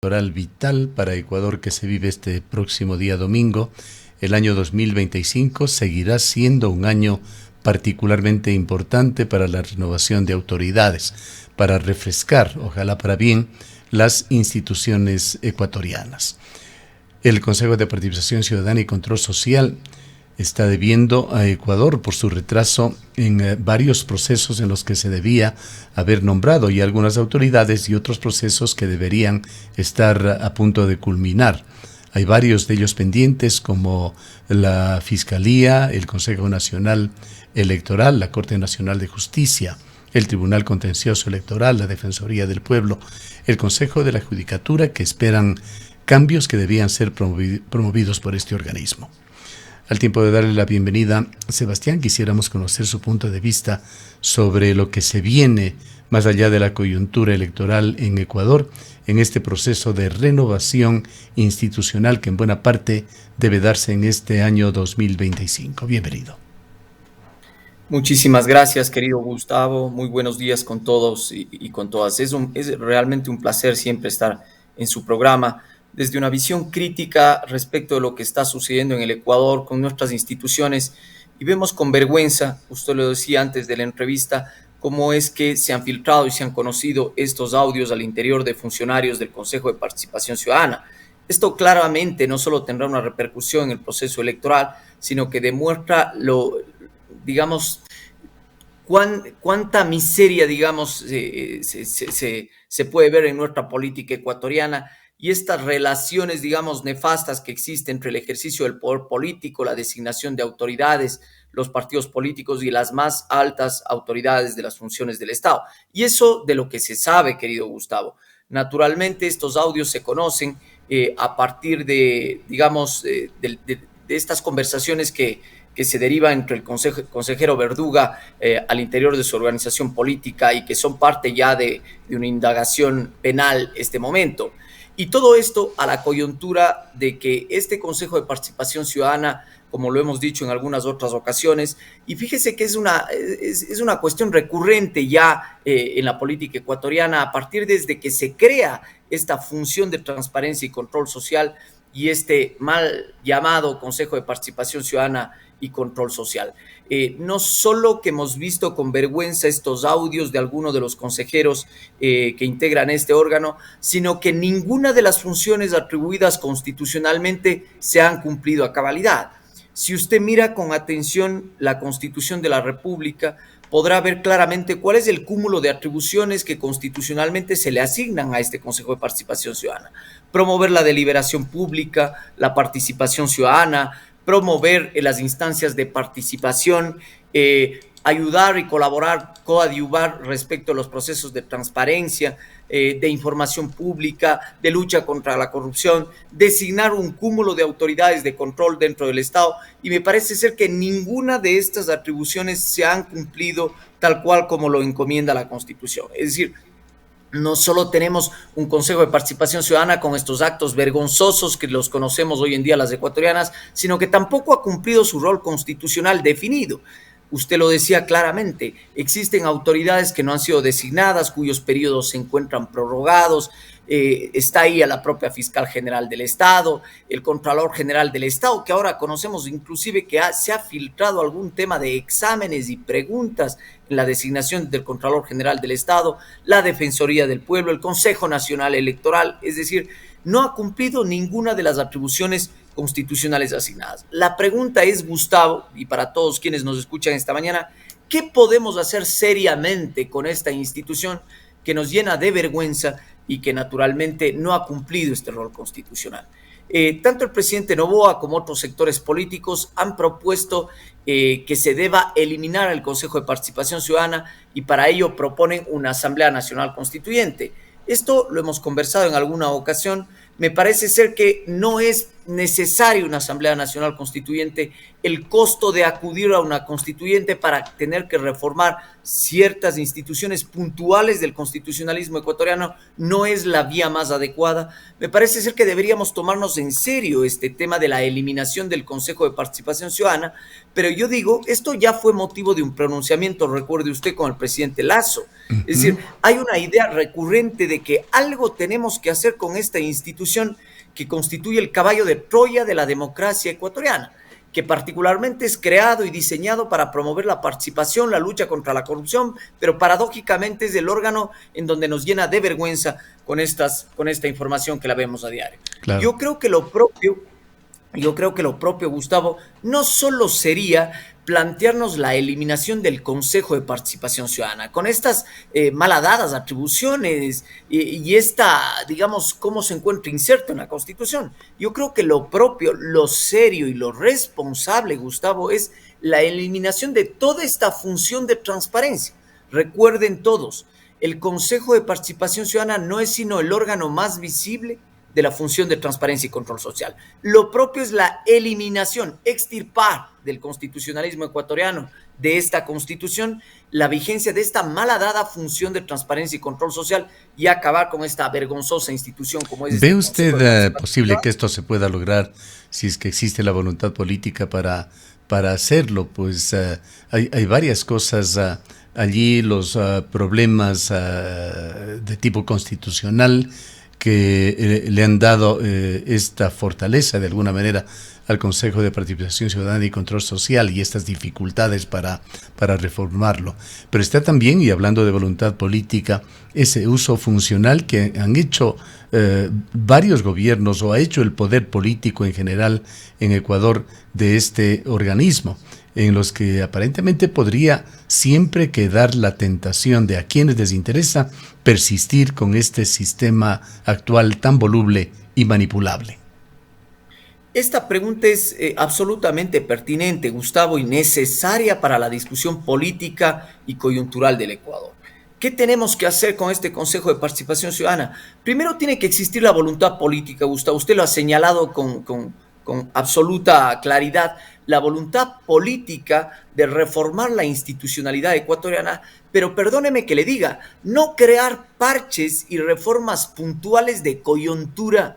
Electoral vital para Ecuador que se vive este próximo día domingo. El año 2025 seguirá siendo un año particularmente importante para la renovación de autoridades, para refrescar, ojalá para bien, las instituciones ecuatorianas. El Consejo de Participación Ciudadana y Control Social está debiendo a Ecuador por su retraso en varios procesos en los que se debía haber nombrado y algunas autoridades y otros procesos que deberían estar a punto de culminar. Hay varios de ellos pendientes como la Fiscalía, el Consejo Nacional Electoral, la Corte Nacional de Justicia, el Tribunal Contencioso Electoral, la Defensoría del Pueblo, el Consejo de la Judicatura, que esperan cambios que debían ser promovidos por este organismo. Al tiempo de darle la bienvenida a Sebastián, quisiéramos conocer su punto de vista sobre lo que se viene más allá de la coyuntura electoral en Ecuador, en este proceso de renovación institucional que en buena parte debe darse en este año 2025. Bienvenido. Muchísimas gracias, querido Gustavo. Muy buenos días con todos y con todas. Es realmente un placer siempre estar en su programa desde una visión crítica respecto de lo que está sucediendo en el Ecuador con nuestras instituciones, y vemos con vergüenza, usted lo decía antes de la entrevista, cómo es que se han filtrado y se han conocido estos audios al interior de funcionarios del Consejo de Participación Ciudadana. Esto claramente no solo tendrá una repercusión en el proceso electoral, sino que demuestra digamos, cuánta miseria, digamos, se puede ver en nuestra política ecuatoriana, y estas relaciones, digamos, nefastas que existen entre el ejercicio del poder político, la designación de autoridades, los partidos políticos y las más altas autoridades de las funciones del Estado. Y eso de lo que se sabe, querido Gustavo. Naturalmente, estos audios se conocen a partir de, digamos, de estas conversaciones que se deriva entre el consejero Verduga al interior de su organización política y que son parte ya de una indagación penal este momento. Y todo esto a la coyuntura de que este Consejo de Participación Ciudadana, como lo hemos dicho en algunas otras ocasiones, y fíjese que es una cuestión recurrente ya en la política ecuatoriana a partir desde que se crea esta función de transparencia y control social y este mal llamado Consejo de Participación Ciudadana y Control Social. No solo que hemos visto con vergüenza estos audios de algunos de los consejeros que integran este órgano, sino que ninguna de las funciones atribuidas constitucionalmente se han cumplido a cabalidad. Si usted mira con atención la Constitución de la República, podrá ver claramente cuál es el cúmulo de atribuciones que constitucionalmente se le asignan a este Consejo de Participación Ciudadana. Promover la deliberación pública, la participación ciudadana, promover las instancias de participación, ayudar y colaborar, coadyuvar respecto a los procesos de transparencia, de información pública, de lucha contra la corrupción, designar un cúmulo de autoridades de control dentro del Estado, y me parece ser que ninguna de estas atribuciones se han cumplido tal cual como lo encomienda la Constitución. Es decir, no solo tenemos un Consejo de Participación Ciudadana con estos actos vergonzosos que los conocemos hoy en día las ecuatorianas, sino que tampoco ha cumplido su rol constitucional definido. Usted lo decía claramente, existen autoridades que no han sido designadas, cuyos periodos se encuentran prorrogados. Está ahí a la propia Fiscal General del Estado, el Contralor General del Estado, que ahora conocemos inclusive que se ha filtrado algún tema de exámenes y preguntas en la designación del Contralor General del Estado, la Defensoría del Pueblo, el Consejo Nacional Electoral. Es decir, no ha cumplido ninguna de las atribuciones constitucionales asignadas. La pregunta es, Gustavo, y para todos quienes nos escuchan esta mañana, ¿qué podemos hacer seriamente con esta institución que nos llena de vergüenza y que naturalmente no ha cumplido este rol constitucional? Tanto el presidente Noboa como otros sectores políticos han propuesto que se deba eliminar el Consejo de Participación Ciudadana, y para ello proponen una Asamblea Nacional Constituyente. Esto lo hemos conversado en alguna ocasión. Me parece ser que no es necesaria una Asamblea Nacional Constituyente el costo de acudir a una constituyente para tener que reformar ciertas instituciones puntuales del constitucionalismo ecuatoriano no es la vía más adecuada. Me parece ser que deberíamos tomarnos en serio este tema de la eliminación del Consejo de Participación Ciudadana, pero yo digo, esto ya fue motivo de un pronunciamiento, recuerde usted, con el presidente Lasso. Es decir, hay una idea recurrente de que algo tenemos que hacer con esta institución que constituye el caballo de Troya de la democracia ecuatoriana, que particularmente es creado y diseñado para promover la participación, la lucha contra la corrupción, pero paradójicamente es el órgano en donde nos llena de vergüenza con esta información que la vemos a diario. Claro. Yo creo que lo propio, Gustavo, no solo sería plantearnos la eliminación del Consejo de Participación Ciudadana, con estas malhadadas atribuciones y esta, digamos, cómo se encuentra inserto en la Constitución. Yo creo que lo propio, lo serio y lo responsable, Gustavo, es la eliminación de toda esta función de transparencia. Recuerden todos, el Consejo de Participación Ciudadana no es sino el órgano más visible de la función de transparencia y control social. Lo propio es la eliminación, extirpar del constitucionalismo ecuatoriano, de esta constitución, la vigencia de esta malhadada función de transparencia y control social y acabar con esta vergonzosa institución como es. ¿Ve usted posible que esto se pueda lograr si es que existe la voluntad política para hacerlo? Pues hay varias cosas allí, los problemas de tipo constitucional que le han dado esta fortaleza de alguna manera al Consejo de Participación Ciudadana y Control Social y estas dificultades para reformarlo. Pero está también, y hablando de voluntad política, ese uso funcional que han hecho varios gobiernos o ha hecho el poder político en general en Ecuador de este organismo, en los que aparentemente podría siempre quedar la tentación de a quienes les interesa persistir con este sistema actual tan voluble y manipulable. Esta pregunta es absolutamente pertinente, Gustavo, y necesaria para la discusión política y coyuntural del Ecuador. ¿Qué tenemos que hacer con este Consejo de Participación Ciudadana? Primero tiene que existir la voluntad política, Gustavo. Usted lo ha señalado con absoluta claridad, la voluntad política de reformar la institucionalidad ecuatoriana, pero perdóneme que le diga, no crear parches y reformas puntuales de coyuntura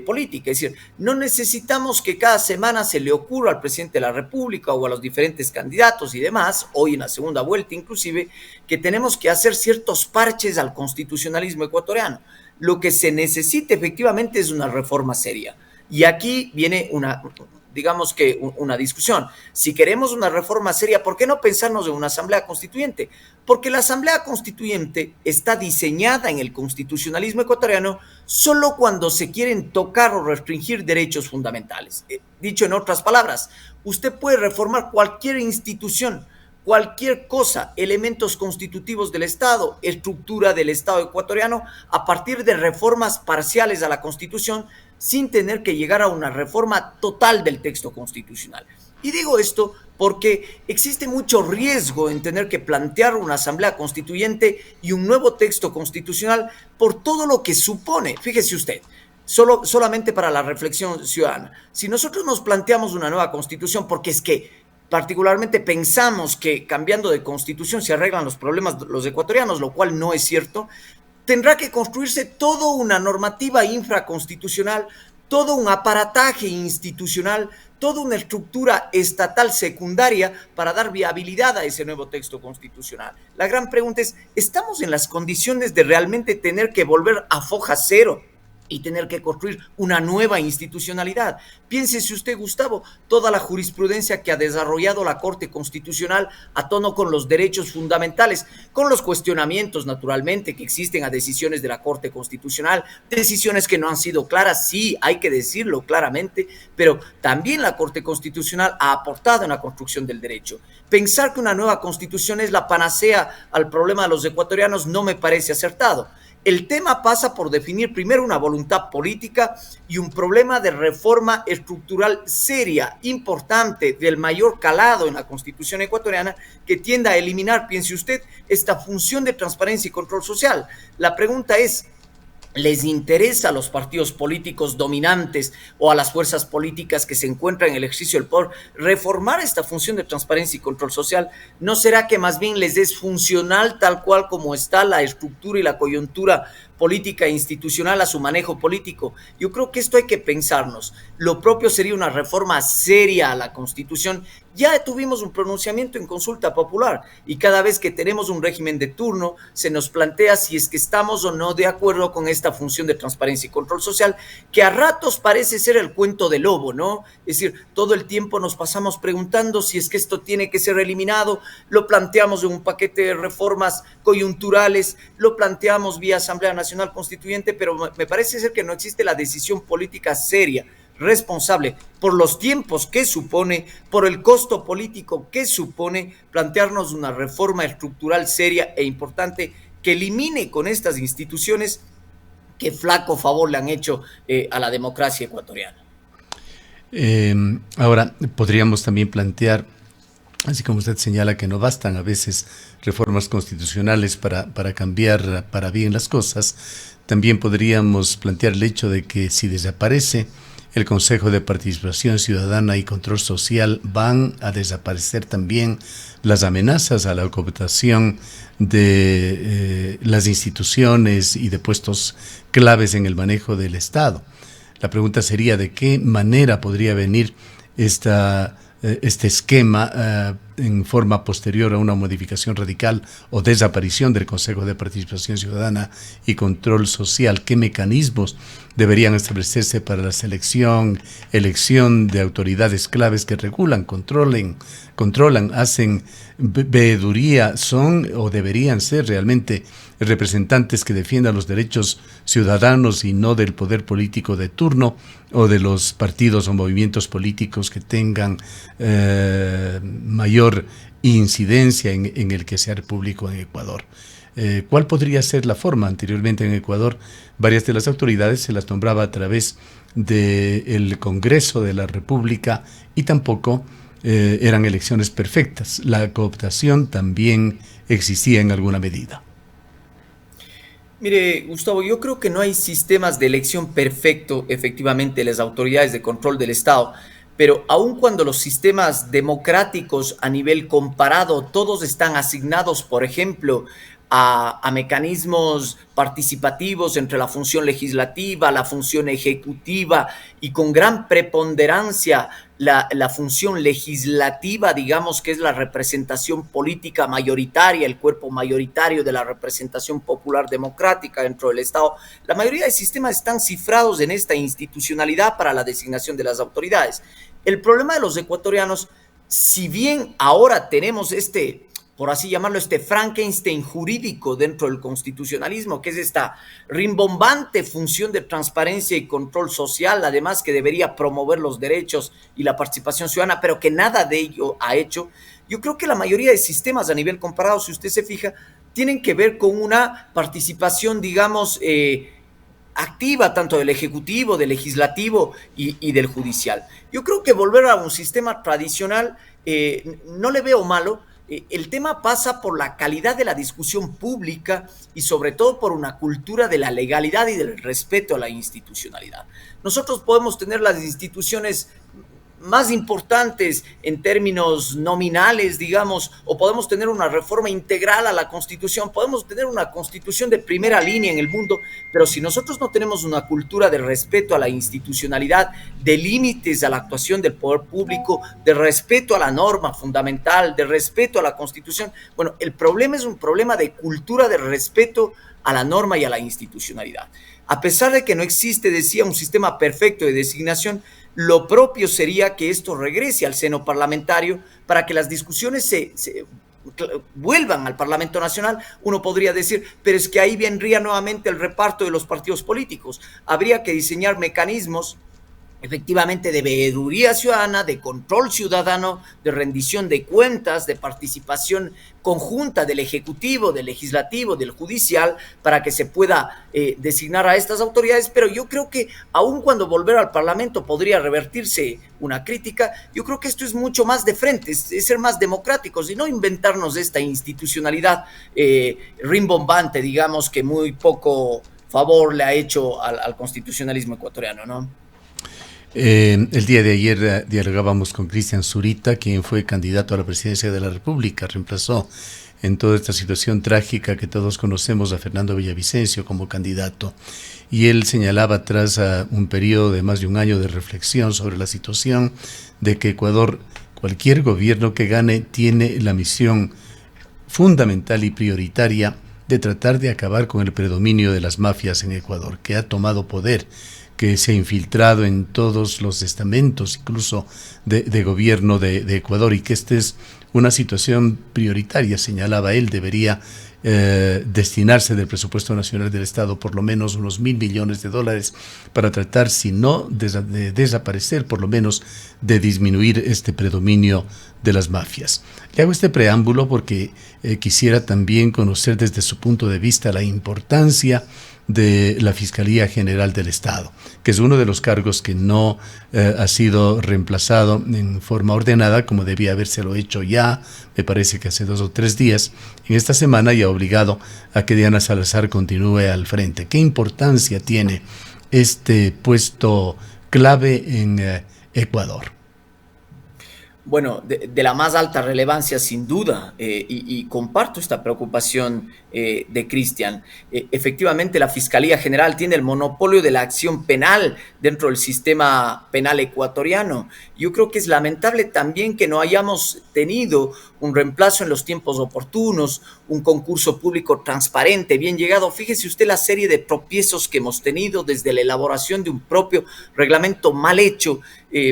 política. Es decir, no necesitamos que cada semana se le ocurra al presidente de la República o a los diferentes candidatos y demás, hoy en la segunda vuelta inclusive, que tenemos que hacer ciertos parches al constitucionalismo ecuatoriano. Lo que se necesita efectivamente es una reforma seria. Y aquí viene una discusión. Si queremos una reforma seria, ¿por qué no pensarnos en una asamblea constituyente? Porque la asamblea constituyente está diseñada en el constitucionalismo ecuatoriano solo cuando se quieren tocar o restringir derechos fundamentales. Dicho en otras palabras, usted puede reformar cualquier institución, cualquier cosa, elementos constitutivos del Estado, estructura del Estado ecuatoriano, a partir de reformas parciales a la Constitución, sin tener que llegar a una reforma total del texto constitucional. Y digo esto porque existe mucho riesgo en tener que plantear una asamblea constituyente y un nuevo texto constitucional por todo lo que supone. Fíjese usted, solamente para la reflexión ciudadana, si nosotros nos planteamos una nueva constitución, porque es que particularmente pensamos que cambiando de constitución se arreglan los problemas de los ecuatorianos, lo cual no es cierto, tendrá que construirse toda una normativa infraconstitucional, todo un aparataje institucional, toda una estructura estatal secundaria para dar viabilidad a ese nuevo texto constitucional. La gran pregunta es, ¿estamos en las condiciones de realmente tener que volver a foja cero y tener que construir una nueva institucionalidad? Piénsese usted, Gustavo, toda la jurisprudencia que ha desarrollado la Corte Constitucional a tono con los derechos fundamentales, con los cuestionamientos, naturalmente, que existen a decisiones de la Corte Constitucional, decisiones que no han sido claras, sí, hay que decirlo claramente, pero también la Corte Constitucional ha aportado en la construcción del derecho. Pensar que una nueva Constitución es la panacea al problema de los ecuatorianos no me parece acertado. El tema pasa por definir primero una voluntad política y un problema de reforma estructural seria, importante, del mayor calado en la Constitución ecuatoriana, que tienda a eliminar, piense usted, esta función de transparencia y control social. La pregunta es, les interesa a los partidos políticos dominantes o a las fuerzas políticas que se encuentran en el ejercicio del poder reformar esta función de transparencia y control social, ¿no será que más bien les es funcional tal cual como está la estructura y la coyuntura política e institucional a su manejo político? Yo creo que esto hay que pensarnos. Lo propio sería una reforma seria a la Constitución. Ya tuvimos un pronunciamiento en consulta popular y cada vez que tenemos un régimen de turno se nos plantea si es que estamos o no de acuerdo con esta función de transparencia y control social, que a ratos parece ser el cuento del lobo, ¿no? Es decir, todo el tiempo nos pasamos preguntando si es que esto tiene que ser eliminado, lo planteamos en un paquete de reformas coyunturales, lo planteamos vía Asamblea Nacional Constituyente, pero me parece ser que no existe la decisión política seria, responsable, por los tiempos que supone, por el costo político que supone plantearnos una reforma estructural seria e importante que elimine con estas instituciones que flaco favor le han hecho a la democracia ecuatoriana. Ahora, podríamos también plantear, así como usted señala que no bastan a veces reformas constitucionales para cambiar para bien las cosas, también podríamos plantear el hecho de que si desaparece el Consejo de Participación Ciudadana y Control Social, van a desaparecer también las amenazas a la cooptación de las instituciones y de puestos claves en el manejo del Estado. La pregunta sería de qué manera podría venir este esquema en forma posterior a una modificación radical o desaparición del Consejo de Participación Ciudadana y Control Social. ¿Qué mecanismos deberían establecerse para la elección de autoridades claves que regulan, controlan, hacen veeduría, son o deberían ser realmente representantes que defiendan los derechos ciudadanos y no del poder político de turno o de los partidos o movimientos políticos que tengan mayor incidencia en el quehacer público en Ecuador? ¿Cuál podría ser la forma? Anteriormente en Ecuador, varias de las autoridades se las nombraba a través del Congreso de la República y tampoco eran elecciones perfectas. La cooptación también existía en alguna medida. Mire, Gustavo, yo creo que no hay sistemas de elección perfecto, efectivamente, de las autoridades de control del Estado, pero aun cuando los sistemas democráticos a nivel comparado, todos están asignados, por ejemplo, a mecanismos participativos entre la función legislativa, la función ejecutiva y con gran preponderancia la función legislativa, digamos que es la representación política mayoritaria, el cuerpo mayoritario de la representación popular democrática dentro del Estado. La mayoría de sistemas están cifrados en esta institucionalidad para la designación de las autoridades. El problema de los ecuatorianos, si bien ahora tenemos por así llamarlo, Frankenstein jurídico dentro del constitucionalismo, que es esta rimbombante función de transparencia y control social, además que debería promover los derechos y la participación ciudadana, pero que nada de ello ha hecho. Yo creo que la mayoría de sistemas a nivel comparado, si usted se fija, tienen que ver con una participación, digamos, activa tanto del Ejecutivo, del Legislativo y del Judicial. Yo creo que volver a un sistema tradicional no le veo malo. El tema pasa por la calidad de la discusión pública y sobre todo por una cultura de la legalidad y del respeto a la institucionalidad. Nosotros podemos tener las instituciones más importantes en términos nominales, digamos, o podemos tener una reforma integral a la Constitución, podemos tener una Constitución de primera línea en el mundo, pero si nosotros no tenemos una cultura de respeto a la institucionalidad, de límites a la actuación del poder público, de respeto a la norma fundamental, de respeto a la Constitución, bueno, el problema es un problema de cultura de respeto a la norma y a la institucionalidad. A pesar de que no existe, decía, un sistema perfecto de designación, lo propio sería que esto regrese al seno parlamentario para que las discusiones se vuelvan al Parlamento Nacional. Uno podría decir, pero es que ahí vendría nuevamente el reparto de los partidos políticos. Habría que diseñar mecanismos efectivamente de veeduría ciudadana, de control ciudadano, de rendición de cuentas, de participación conjunta del Ejecutivo, del Legislativo, del Judicial, para que se pueda designar a estas autoridades. Pero yo creo que aun cuando volver al Parlamento podría revertirse una crítica, yo creo que esto es mucho más de frente, es ser más democráticos y no inventarnos esta institucionalidad rimbombante, digamos, que muy poco favor le ha hecho al constitucionalismo ecuatoriano, ¿no? El día de ayer dialogábamos con Cristian Zurita, quien fue candidato a la presidencia de la República, reemplazó en toda esta situación trágica que todos conocemos a Fernando Villavicencio como candidato. Y él señalaba, tras un periodo de más de un año de reflexión sobre la situación, de que Ecuador, cualquier gobierno que gane, tiene la misión fundamental y prioritaria de tratar de acabar con el predominio de las mafias en Ecuador, que ha tomado poder, que se ha infiltrado en todos los estamentos, incluso de gobierno de Ecuador, y que esta es una situación prioritaria, señalaba él. Debería destinarse del presupuesto nacional del Estado por lo menos unos $1.000 millones para tratar, si no de desaparecer, por lo menos de disminuir este predominio de las mafias. Le hago este preámbulo porque quisiera también conocer desde su punto de vista la importancia de la Fiscalía General del Estado, que es uno de los cargos que no ha sido reemplazado en forma ordenada, como debía habérselo hecho ya, me parece que hace 2 o 3 días, en esta semana, y ha obligado a que Diana Salazar continúe al frente. ¿Qué importancia tiene este puesto clave en Ecuador? Bueno, de la más alta relevancia sin duda, y comparto esta preocupación de Cristian. Efectivamente, la Fiscalía General tiene el monopolio de la acción penal dentro del sistema penal ecuatoriano. Yo creo que es lamentable también que no hayamos tenido un reemplazo en los tiempos oportunos, un concurso público transparente, bien llegado. Fíjese usted la serie de tropiezos que hemos tenido desde la elaboración de un propio reglamento mal hecho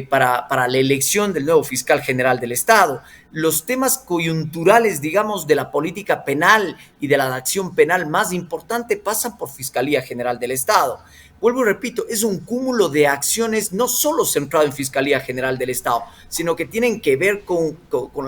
para la elección del nuevo fiscal general del Estado. Los temas coyunturales, digamos, de la política penal y de la acción penal más importante pasan por Fiscalía General del Estado. Vuelvo y repito, es un cúmulo de acciones no solo centrado en Fiscalía General del Estado, sino que tienen que ver con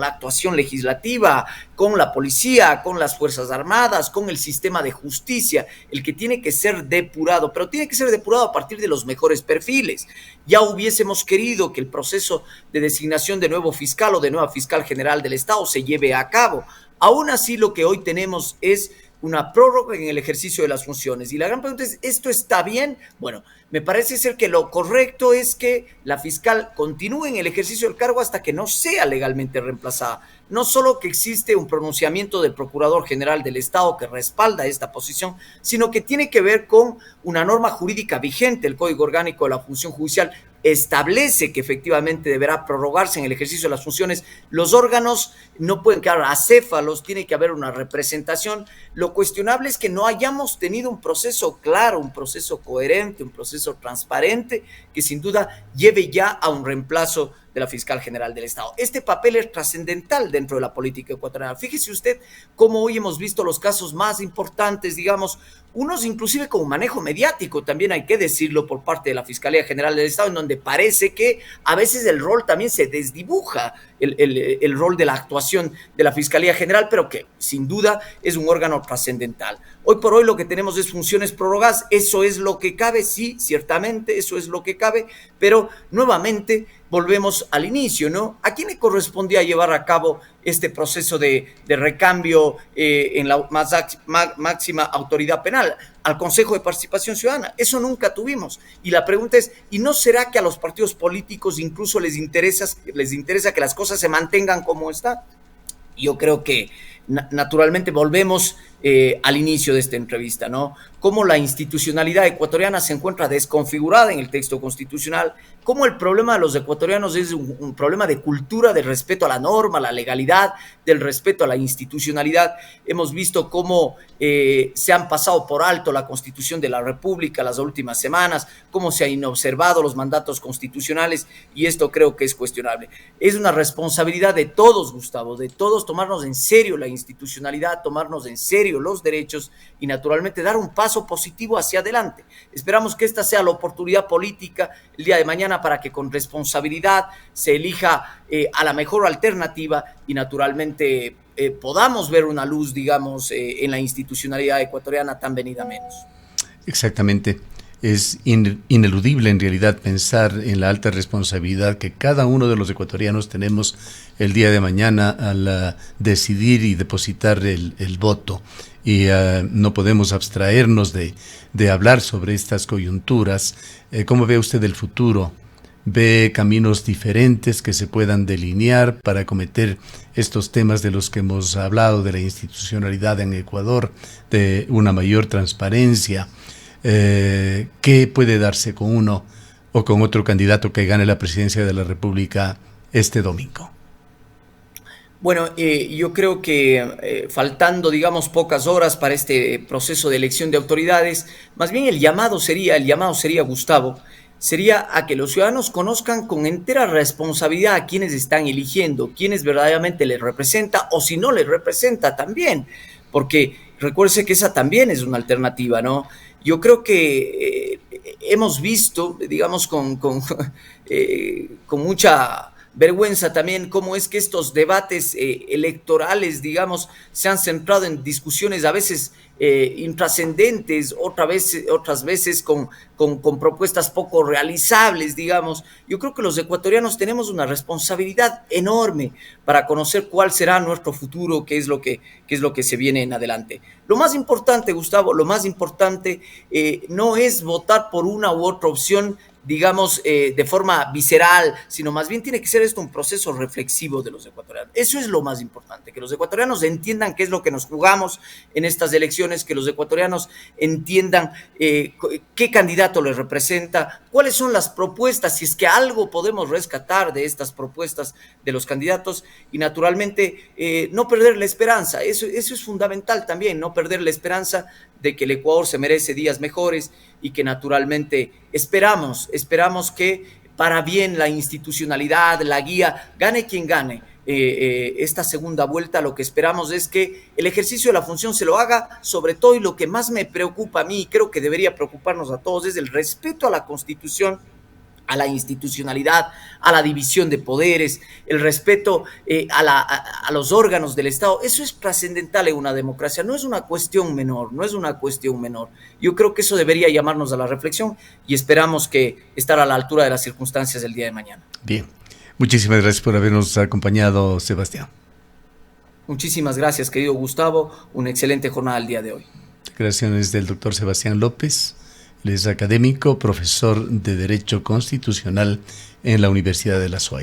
la actuación legislativa, con la policía, con las Fuerzas Armadas, con el sistema de justicia, el que tiene que ser depurado, pero tiene que ser depurado a partir de los mejores perfiles. Ya hubiésemos querido que el proceso de designación de nuevo fiscal o de nueva fiscal general del Estado se lleve a cabo. Aún así, lo que hoy tenemos es una prórroga en el ejercicio de las funciones. Y la gran pregunta es, ¿esto está bien? Bueno, me parece ser que lo correcto es que la fiscal continúe en el ejercicio del cargo hasta que no sea legalmente reemplazada. No solo que existe un pronunciamiento del Procurador General del Estado que respalda esta posición, sino que tiene que ver con una norma jurídica vigente. El Código Orgánico de la Función Judicial establece que efectivamente deberá prorrogarse en el ejercicio de las funciones. Los órganos no pueden quedar acéfalos, tiene que haber una representación. Lo cuestionable es que no hayamos tenido un proceso claro, un proceso coherente, un proceso transparente, que sin duda lleve ya a un reemplazo de la Fiscal General del Estado. Este papel es trascendental dentro de la política ecuatoriana. Fíjese usted cómo hoy hemos visto los casos más importantes, digamos, unos inclusive con manejo mediático, también hay que decirlo, por parte de la Fiscalía General del Estado, en donde parece que a veces el rol también se desdibuja, el rol de la actuación de la Fiscalía General, pero que sin duda es un órgano trascendental. Hoy por hoy lo que tenemos es funciones prorrogadas, eso es lo que cabe, sí, ciertamente, eso es lo que cabe, pero nuevamente volvemos al inicio, ¿no? ¿A quién le correspondía llevar a cabo este proceso de recambio en la máxima autoridad penal? Al Consejo de Participación Ciudadana. Eso nunca tuvimos. Y la pregunta es, ¿y no será que a los partidos políticos incluso les interesa que las cosas se mantengan como están? Yo creo que naturalmente volvemos al inicio de esta entrevista, ¿no? Cómo la institucionalidad ecuatoriana se encuentra desconfigurada en el texto constitucional, cómo el problema de los ecuatorianos es un problema de cultura, de respeto a la norma, a la legalidad, del respeto a la institucionalidad. Hemos visto cómo se han pasado por alto la Constitución de la República las últimas semanas, cómo se han inobservado los mandatos constitucionales, y esto creo que es cuestionable. Es una responsabilidad de todos, Gustavo, de todos tomarnos en serio la institucionalidad, tomarnos en serio los derechos y naturalmente dar un paso positivo hacia adelante. Esperamos que esta sea la oportunidad política el día de mañana para que con responsabilidad se elija a la mejor alternativa y naturalmente podamos ver una luz, digamos, en la institucionalidad ecuatoriana tan venida menos. Exactamente. Es ineludible en realidad pensar en la alta responsabilidad que cada uno de los ecuatorianos tenemos el día de mañana al decidir y depositar el voto. y no podemos abstraernos de hablar sobre estas coyunturas. ¿Cómo ve usted el futuro? ¿Ve caminos diferentes que se puedan delinear para acometer estos temas de los que hemos hablado, de la institucionalidad en Ecuador, de una mayor transparencia? ¿Qué puede darse con uno o con otro candidato que gane la presidencia de la República este domingo? Bueno, yo creo que faltando, digamos, pocas horas para este proceso de elección de autoridades, más bien el llamado sería, Gustavo, sería a que los ciudadanos conozcan con entera responsabilidad a quienes están eligiendo, quienes verdaderamente les representa o si no les representa también, porque recuerde que esa también es una alternativa, ¿no? Yo creo que hemos visto, digamos, con mucha vergüenza también cómo es que estos debates electorales, digamos, se han centrado en discusiones a veces intrascendentes, otras veces con propuestas poco realizables, digamos. Yo creo que los ecuatorianos tenemos una responsabilidad enorme para conocer cuál será nuestro futuro, qué es lo que se viene en adelante. Lo más importante, Gustavo, no es votar por una u otra opción, digamos, de forma visceral, sino más bien tiene que ser esto un proceso reflexivo de los ecuatorianos. Eso es lo más importante, que los ecuatorianos entiendan qué es lo que nos jugamos en estas elecciones, que los ecuatorianos entiendan qué candidato les representa, cuáles son las propuestas, si es que algo podemos rescatar de estas propuestas de los candidatos y naturalmente no perder la esperanza. Eso es fundamental también, no perder la esperanza de que el Ecuador se merece días mejores y que naturalmente esperamos que para bien la institucionalidad, la guía, gane quien gane esta segunda vuelta. Lo que esperamos es que el ejercicio de la función se lo haga sobre todo, y lo que más me preocupa a mí y creo que debería preocuparnos a todos es el respeto a la Constitución, a la institucionalidad, a la división de poderes, el respeto a los órganos del Estado. Eso es trascendental en una democracia, no es una cuestión menor. Yo creo que eso debería llamarnos a la reflexión y esperamos que estar a la altura de las circunstancias del día de mañana. Bien, muchísimas gracias por habernos acompañado, Sebastián. Muchísimas gracias, querido Gustavo, una excelente jornada el día de hoy. Declaraciones del doctor Sebastián López. Él es académico, profesor de Derecho Constitucional en la Universidad de la SUAY.